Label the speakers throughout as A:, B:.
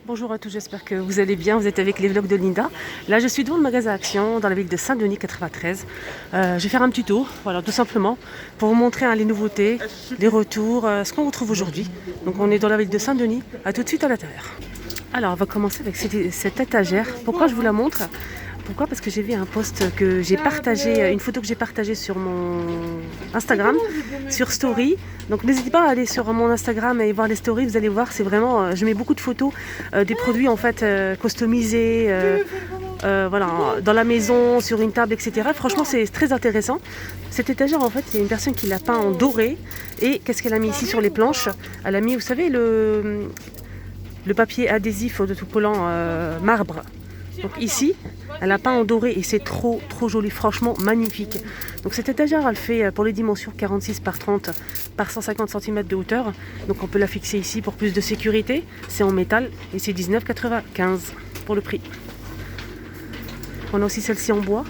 A: Bonjour à tous, j'espère que vous allez bien, vous êtes avec les vlogs de Linda. Là je suis devant le magasin Action dans la ville de Saint-Denis 93. Je vais faire un petit tour, voilà, tout simplement, pour vous montrer les nouveautés, les retours, ce qu'on retrouve aujourd'hui. Donc on est dans la ville de Saint-Denis, à tout de suite à l'intérieur. Alors on va commencer avec cette étagère. Pourquoi je vous la montre? Pourquoi? Parce que j'ai vu un post que j'ai partagé, une photo que j'ai partagée sur mon Instagram, sur Story. Donc n'hésitez pas à aller sur mon Instagram et voir les stories, vous allez voir, c'est vraiment, je mets beaucoup de photos des produits en fait customisés, voilà, dans la maison, sur une table, etc. Franchement c'est très intéressant. Cette étagère en fait, il y a une personne qui l'a peint en doré. Et qu'est-ce qu'elle a mis ici sur les planches? Elle a mis, vous savez, le papier adhésif autocollant marbre. Donc ici, elle a peint en doré et c'est trop joli, franchement magnifique. Donc cette étagère, elle fait pour les dimensions 46 par 30 par 150 cm de hauteur. Donc on peut la fixer ici pour plus de sécurité. C'est en métal et c'est 19,95 pour le prix. On a aussi celle-ci en bois.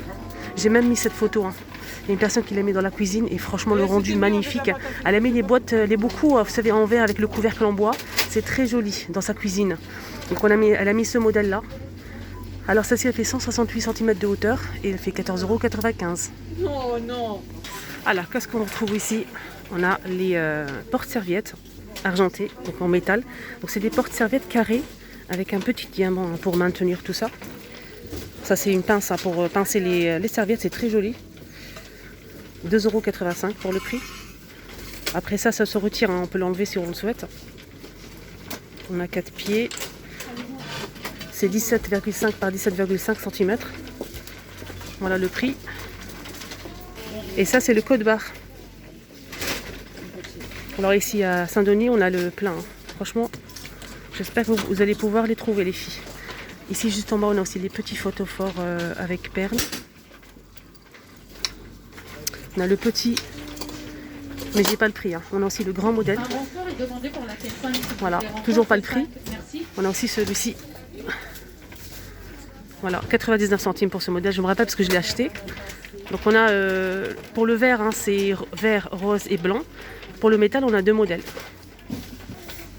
A: J'ai même mis cette photo. Il y a une personne qui l'a mis dans la cuisine et franchement le rendu magnifique. Elle a mis les boîtes, les bocaux, vous savez, en verre avec le couvercle en bois. C'est très joli dans sa cuisine. Donc elle a mis ce modèle-là. Alors celle-ci elle fait 168 cm de hauteur et elle fait 14,95 €.
B: Non, non.
A: Alors qu'est-ce qu'on retrouve ici? On a les porte-serviettes argentées, donc en métal. Donc c'est des porte-serviettes carrées avec un petit diamant pour maintenir tout ça. Ça c'est une pince pour pincer les serviettes, c'est très joli. 2,85 € pour le prix. Après ça se retire, on peut l'enlever si on le souhaite. On a 4 pieds. C'est 17,5 par 17,5 cm. Voilà le prix. Et ça, c'est le code barre. Alors ici à Saint-Denis, on a le plein. Franchement, j'espère que vous allez pouvoir les trouver, les filles. Ici, juste en bas, on a aussi les petits photophores avec perles. On a le petit, mais j'ai pas le prix. On a aussi le grand modèle. Voilà, toujours pas le prix. On a aussi celui-ci. Voilà, 99 centimes pour ce modèle, je me rappelle parce que je l'ai acheté. Donc on a, pour le vert, c'est vert, rose et blanc. Pour le métal, on a deux modèles.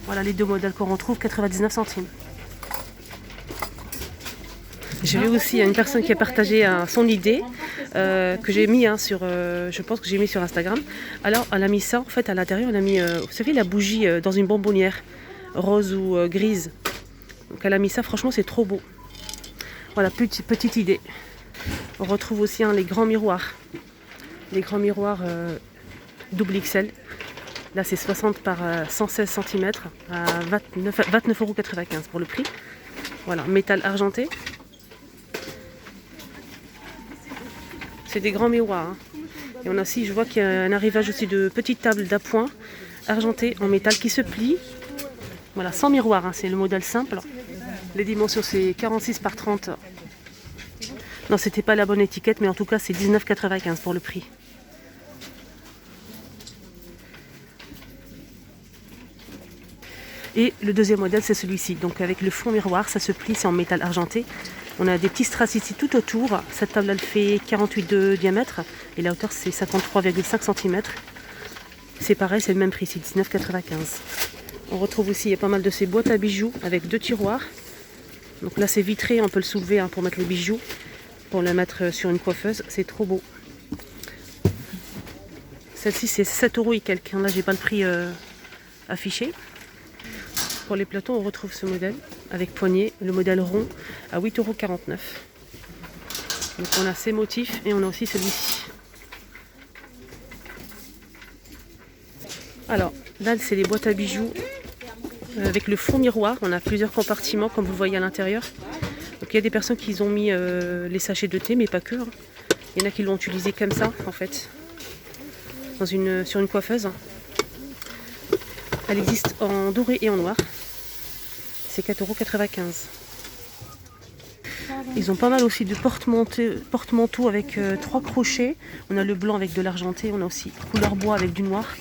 A: Voilà les deux modèles qu'on retrouve, 99 centimes. J'ai vu aussi une personne qui a partagé son idée, que j'ai mis sur, je pense que j'ai mis sur Instagram. Alors elle a mis ça, en fait à l'intérieur, elle a mis, vous savez, la bougie dans une bonbonnière, rose ou grise. Donc elle a mis ça, franchement c'est trop beau. Voilà, petite idée. On retrouve aussi les grands miroirs. Les grands miroirs double XL. Là, c'est 60 par 116 cm à 29,95 € pour le prix. Voilà, métal argenté. C'est des grands miroirs. Et on a aussi, je vois qu'il y a un arrivage aussi de petites tables d'appoint argentées en métal qui se plient. Voilà, sans miroir, c'est le modèle simple. Les dimensions, c'est 46 par 30. Non, c'était pas la bonne étiquette, mais en tout cas, c'est 19,95 € pour le prix. Et le deuxième modèle, c'est celui-ci. Donc avec le fond miroir, ça se plie, c'est en métal argenté. On a des petits strass ici tout autour. Cette table, elle fait 48 de diamètre. Et la hauteur, c'est 53,5 cm. C'est pareil, c'est le même prix, c'est 19,95 €. On retrouve aussi, il y a pas mal de ces boîtes à bijoux avec deux tiroirs. Donc là c'est vitré, on peut le soulever pour mettre les bijoux, pour le mettre sur une coiffeuse, c'est trop beau. Celle-ci c'est 7 € et quelques, là j'ai pas le prix affiché. Pour les plateaux on retrouve ce modèle avec poignée, le modèle rond à 8,49 €. Donc on a ces motifs et on a aussi celui-ci. Alors là c'est les boîtes à bijoux. Avec le fond miroir, on a plusieurs compartiments comme vous le voyez à l'intérieur. Donc il y a des personnes qui ont mis les sachets de thé, mais pas que. Il y en a qui l'ont utilisé comme ça en fait, sur une coiffeuse. Elle existe en doré et en noir. C'est 4,95 €. Ils ont pas mal aussi de porte-manteaux avec 3 crochets. On a le blanc avec de l'argenté, on a aussi couleur bois avec du noir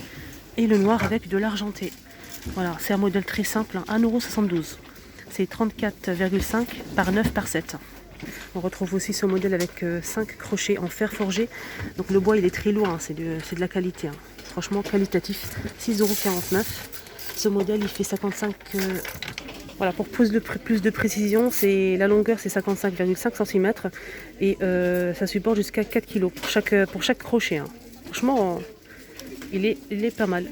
A: et le noir avec de l'argenté. Voilà, c'est un modèle très simple, 1,72 €. C'est 34,5 par 9 par 7. On retrouve aussi ce modèle avec 5 crochets en fer forgé. Donc le bois il est très lourd, c'est de la qualité. Franchement qualitatif, 6,49 €. Ce modèle il fait 55 Voilà, pour plus de précision, la longueur c'est 55,5 cm et ça supporte jusqu'à 4 kg pour chaque crochet. Hein. Franchement, il est pas mal.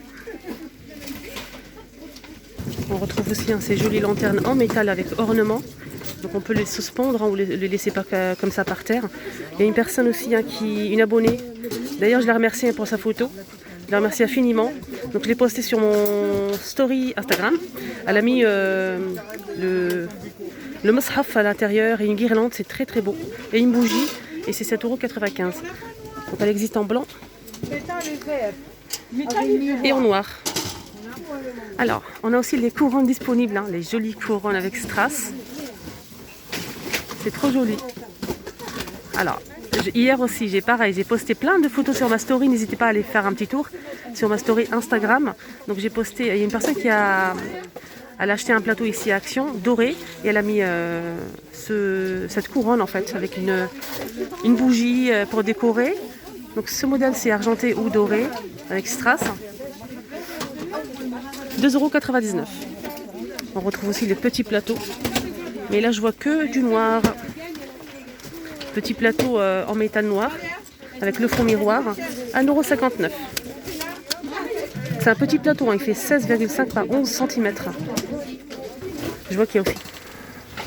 A: On retrouve aussi ces jolies lanternes en métal avec ornement. Donc on peut les suspendre ou les laisser pas comme ça par terre. Il y a une personne aussi, une abonnée. D'ailleurs, je la remercie pour sa photo. Je la remercie infiniment. Donc je l'ai posté sur mon story Instagram. Elle a mis le mushaf à l'intérieur et une guirlande, c'est très très beau. Et une bougie et c'est 7,95 €. Donc elle existe en blanc et en noir. Alors, on a aussi les couronnes disponibles, les jolies couronnes avec strass. C'est trop joli. Alors, hier aussi, j'ai posté plein de photos sur ma story. N'hésitez pas à aller faire un petit tour sur ma story Instagram. Donc j'ai posté, il y a une personne elle a acheté un plateau ici à Action, doré, et elle a mis cette couronne en fait, avec une bougie pour décorer. Donc ce modèle c'est argenté ou doré, avec strass. 2,99 €. On retrouve aussi les petits plateaux. Mais là je vois que du noir. Petit plateau en métal noir avec le fond miroir, 1,59 €. C'est un petit plateau, il fait 16,5 par 11 cm. Je vois qu'il y a aussi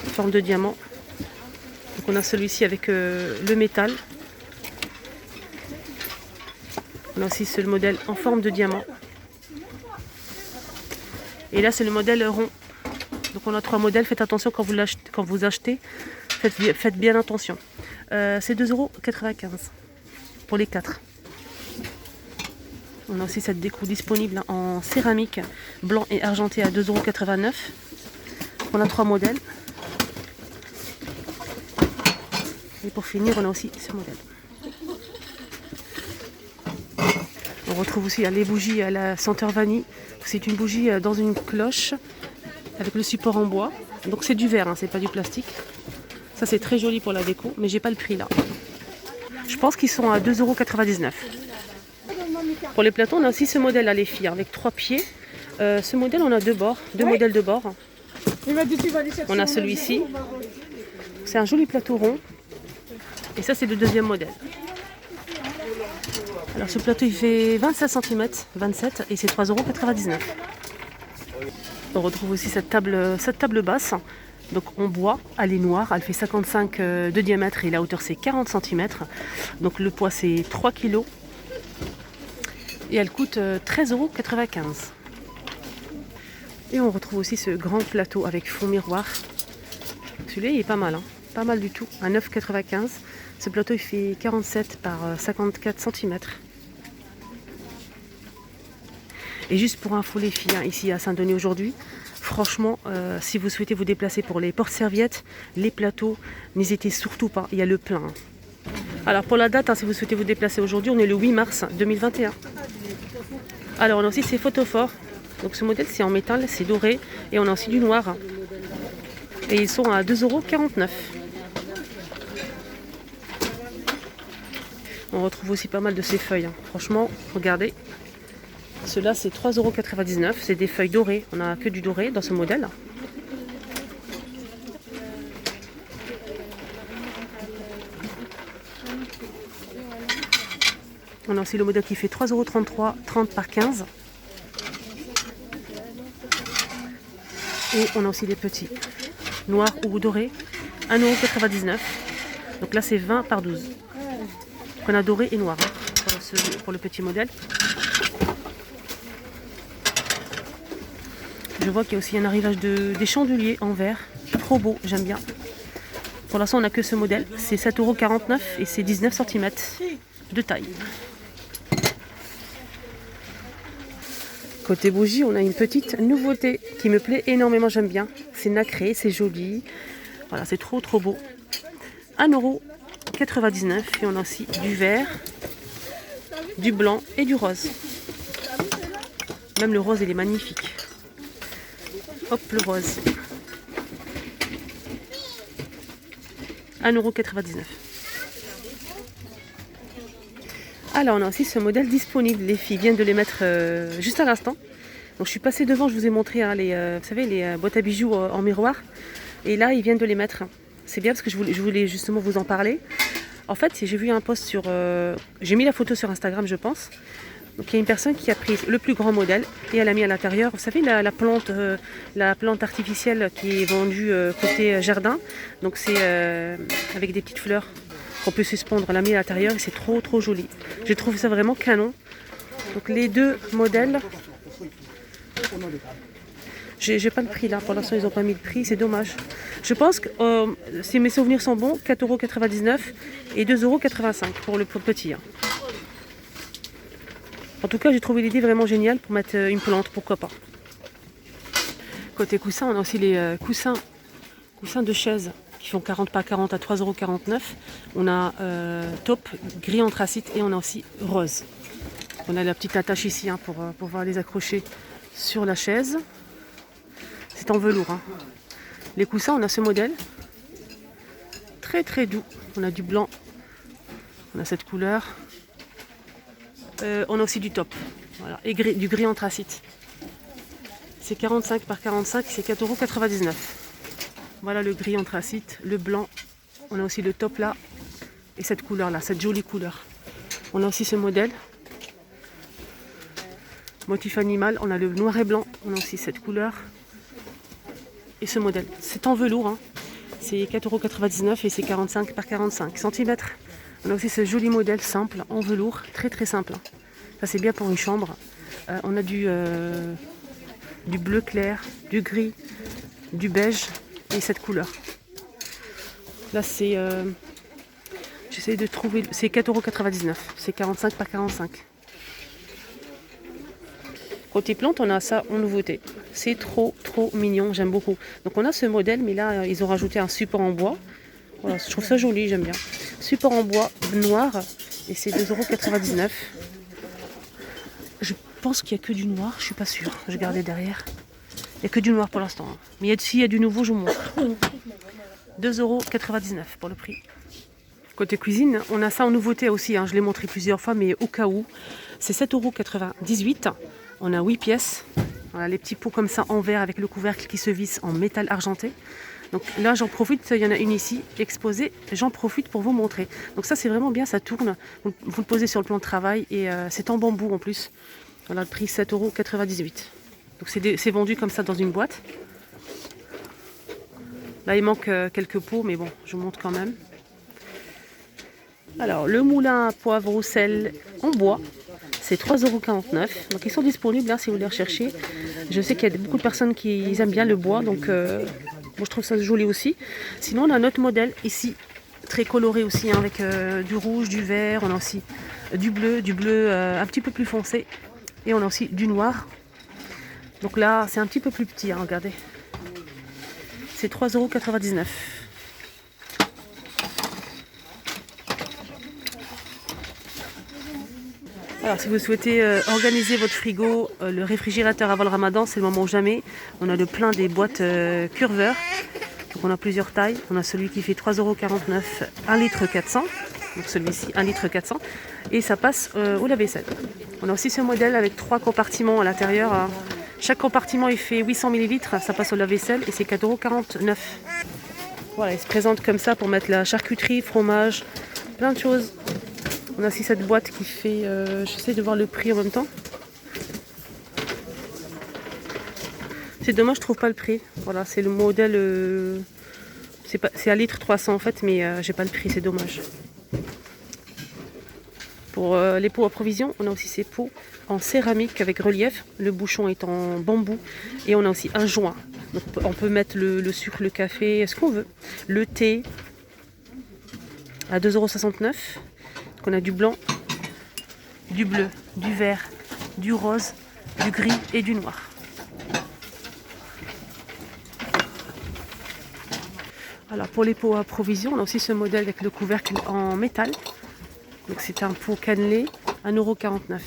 A: une forme de diamant. Donc on a celui-ci avec le métal. On a aussi ce modèle en forme de diamant. Et là c'est le modèle rond. Donc on a 3 modèles, faites attention quand vous achetez, faites bien attention. C'est 2,95 € pour les 4. On a aussi cette déco disponible en céramique blanc et argenté à 2,89 €. On a 3 modèles. Et pour finir, on a aussi ce modèle. On retrouve aussi les bougies à la senteur vanille. C'est une bougie dans une cloche avec le support en bois. Donc c'est du verre, c'est pas du plastique. Ça c'est très joli pour la déco, mais j'ai pas le prix là. Je pense qu'ils sont à 2,99 €. Pour les plateaux, on a aussi ce modèle là les filles, avec 3 pieds. Ce modèle, on a deux modèles de bord. On a celui-ci. C'est un joli plateau rond. Et ça c'est le deuxième modèle. Alors ce plateau il fait 27 cm, 27 et c'est 3,99 €. On retrouve aussi cette table basse. Donc en bois, elle est noire, elle fait 55 de diamètre et la hauteur c'est 40 cm. Donc le poids c'est 3 kg. Et elle coûte 13,95 €. Et on retrouve aussi ce grand plateau avec fond miroir. Celui-là il est pas mal, pas mal du tout, à 9,95 €. Ce plateau il fait 47 par 54 cm. Et juste pour info les filles, ici à Saint-Denis aujourd'hui, franchement, si vous souhaitez vous déplacer pour les porte-serviettes, les plateaux, n'hésitez surtout pas, il y a le plein. Alors pour la date, si vous souhaitez vous déplacer aujourd'hui, on est le 8 mars 2021. Alors on a aussi ces photophores. Donc ce modèle c'est en métal, c'est doré et on a aussi du noir. Et ils sont à 2,49 €. On retrouve aussi pas mal de ces feuilles. Franchement, regardez. Ceux-là c'est 3,99 €. C'est des feuilles dorées. On n'a que du doré dans ce modèle. On a aussi le modèle qui fait 3,33 €, 30 par 15. Et on a aussi des petits, noirs ou dorés, 1,99 €. Donc là c'est 20 par 12. On a doré et noir pour le petit modèle. Je vois qu'il y a aussi un arrivage des chandeliers en verre. Trop beau, j'aime bien. Pour l'instant on n'a que ce modèle. C'est 7,49 € et c'est 19 cm de taille. Côté bougie, on a une petite nouveauté qui me plaît énormément, j'aime bien. C'est nacré, c'est joli. Voilà, c'est trop beau. 1,99 € et on a aussi du vert, du blanc et du rose. Même le rose, il est magnifique. Hop, le rose. 1,99 €. Alors, on a aussi ce modèle disponible. Les filles viennent de les mettre juste à l'instant. Donc je suis passée devant, je vous ai montré hein, vous savez, les boîtes à bijoux en miroir. Et là, ils viennent de les mettre. C'est bien parce que je voulais justement vous en parler. En fait, j'ai vu un post sur... j'ai mis la photo sur Instagram, je pense. Donc il y a une personne qui a pris le plus grand modèle et elle a mis à l'intérieur, vous savez, la plante artificielle qui est vendue côté jardin. Donc c'est avec des petites fleurs qu'on peut suspendre. Elle a mis à l'intérieur et c'est trop joli. J'ai trouvé ça vraiment canon. Donc les deux modèles, j'ai pas le prix là, pour l'instant ils n'ont pas mis le prix, c'est dommage. Je pense que si mes souvenirs sont bons, 4,99 € et 2,85 € pour le petit. Hein. En tout cas, j'ai trouvé l'idée vraiment géniale pour mettre une plante, pourquoi pas. Côté coussin, on a aussi les coussins de chaise qui font 40 par 40 à 3,49 €. On a taupe, gris anthracite et on a aussi rose. On a la petite attache ici hein, pour pouvoir les accrocher sur la chaise. C'est en velours. Hein. Les coussins, on a ce modèle. Très doux. On a du blanc. On a cette couleur. On a aussi du top. Voilà. Et du gris anthracite. C'est 45 par 45, c'est 4,99 €. Voilà le gris anthracite, le blanc. On a aussi le top là. Et cette couleur là, cette jolie couleur. On a aussi ce modèle. Motif animal, on a le noir et blanc. On a aussi cette couleur. Et ce modèle. C'est en velours. Hein. C'est 4,99 € et c'est 45 par 45 cm. On a aussi ce joli modèle simple en velours, très simple. Ça c'est bien pour une chambre. On a du bleu clair, du gris, du beige et cette couleur. Là c'est, j'essaie de trouver, c'est 4,99 €, c'est 45 par 45. Côté plante, on a ça en nouveauté. C'est trop mignon, j'aime beaucoup. Donc on a ce modèle, mais là ils ont rajouté un support en bois. Voilà, je trouve ça joli, j'aime bien. Support en bois noir et c'est 2,99 €. Je pense qu'il n'y a que du noir, je suis pas sûre. Je vais regarder derrière. Il n'y a que du noir pour l'instant. Hein. Mais s'il y a du nouveau, je vous montre. 2,99 € pour le prix. Côté cuisine, on a ça en nouveauté aussi. Hein. Je l'ai montré plusieurs fois, mais au cas où. C'est 7,98 €. On a 8 pièces. Voilà, les petits pots comme ça en verre avec le couvercle qui se visse en métal argenté. Donc là, j'en profite, il y en a une ici exposée, j'en profite pour vous montrer. Donc ça, c'est vraiment bien, ça tourne. Vous le posez sur le plan de travail et c'est en bambou en plus. Voilà, le prix 7,98 €. Donc c'est vendu comme ça dans une boîte. Là, il manque quelques pots, mais bon, je vous montre quand même. Alors, le moulin à poivre au sel en bois, c'est 3,49 €. Donc ils sont disponibles là si vous les recherchez. Je sais qu'il y a beaucoup de personnes qui aiment bien le bois, donc... Moi, je trouve ça joli aussi. Sinon, on a notre modèle ici, très coloré aussi, hein, avec du rouge, du vert. On a aussi du bleu un petit peu plus foncé. Et on a aussi du noir. Donc là, c'est un petit peu plus petit, hein, regardez. C'est 3,99 €. Alors, si vous souhaitez organiser votre frigo, le réfrigérateur avant le ramadan, c'est le moment ou jamais. On a le plein des boîtes curveur. Donc on a plusieurs tailles. On a celui qui fait 3,49 €, 1 litre 400. Donc celui-ci, 1 litre 400. Et ça passe au lave-vaisselle. On a aussi ce modèle avec 3 compartiments à l'intérieur. Hein. Chaque compartiment, il fait 800 ml. Ça passe au lave-vaisselle et c'est 4,49 €. Voilà, il se présente comme ça pour mettre la charcuterie, fromage, plein de choses. On a aussi cette boîte qui fait... j'essaie de voir le prix en même temps. C'est dommage, je trouve pas le prix. Voilà, c'est le modèle... c'est à litre 300 en fait, mais j'ai pas le prix, c'est dommage. Pour les pots à provision, on a aussi ces pots en céramique avec relief. Le bouchon est en bambou. Et on a aussi un joint. Donc on peut mettre le sucre, le café, ce qu'on veut. Le thé à 2,69 €. On a du blanc, du bleu, du vert, du rose, du gris et du noir. Alors pour les pots à provision, on a aussi ce modèle avec le couvercle en métal. Donc c'est un pot cannelé, 1,49 €.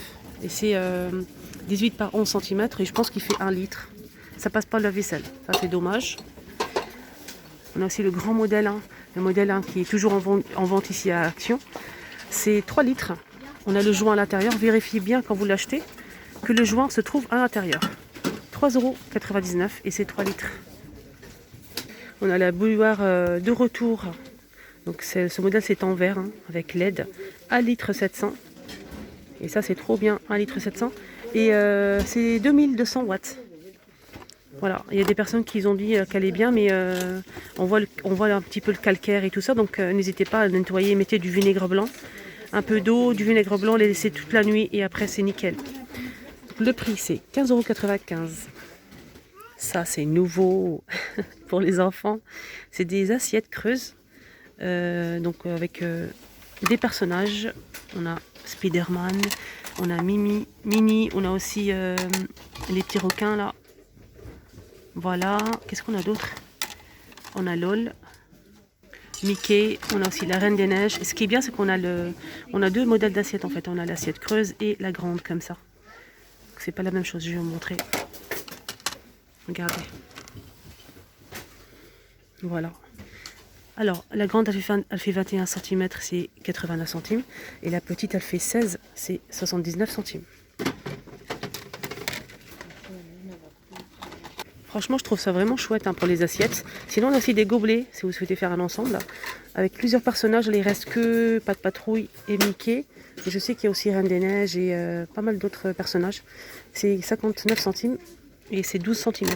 A: Et c'est 18 par 11 cm et je pense qu'il fait 1 litre. Ça passe pas le lave-vaisselle, ça c'est dommage. On a aussi le grand modèle, hein, le modèle hein, qui est toujours en vente ici à Action. C'est 3 litres. On a le joint à l'intérieur. Vérifiez bien quand vous l'achetez que le joint se trouve à l'intérieur. 3,99 € et c'est 3 litres. On a la bouilloire de retour. Donc ce modèle c'est en verre hein, avec LED, 1,7 litre. Et ça c'est trop bien, 1,7 litre. Et c'est 2200 watts. Voilà, il y a des personnes qui ont dit qu'elle est bien, mais on voit un petit peu le calcaire et tout ça. Donc n'hésitez pas à nettoyer, mettez du vinaigre blanc. Un peu d'eau, du vinaigre blanc, les laisser toute la nuit et après c'est nickel. Le prix c'est 15,95 €. Ça c'est nouveau pour les enfants. C'est des assiettes creuses. Donc avec des personnages. On a Spider-Man, on a Mimi, Minnie, on a aussi les petits requins là. Voilà, qu'est-ce qu'on a d'autre? On a LOL, Mickey, on a aussi la Reine des Neiges. Et ce qui est bien, c'est qu'on a deux modèles d'assiettes en fait. On a l'assiette creuse et la grande comme ça. C'est pas la même chose, je vais vous montrer. Regardez. Voilà. Alors, la grande, elle fait 21 cm, c'est 89 centimes. Et la petite, elle fait 16, c'est 79 centimes. Franchement, je trouve ça vraiment chouette hein, pour les assiettes. Sinon, on a aussi des gobelets, si vous souhaitez faire un ensemble. Là, avec plusieurs personnages, il ne reste que Pat' Patrouille et Mickey. Et je sais qu'il y a aussi Reine des Neiges et pas mal d'autres personnages. C'est 59 centimes et c'est 12 cm.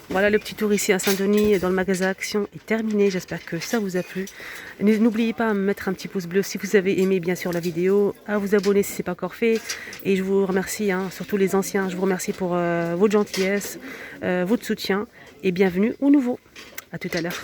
A: Voilà, le petit tour ici à Saint-Denis dans le magasin Action est terminé. J'espère que ça vous a plu. N'oubliez pas de mettre un petit pouce bleu si vous avez aimé bien sûr la vidéo, à vous abonner si ce n'est pas encore fait. Et je vous remercie, hein, surtout les anciens, je vous remercie pour votre gentillesse, votre soutien et bienvenue aux nouveaux. À tout à l'heure.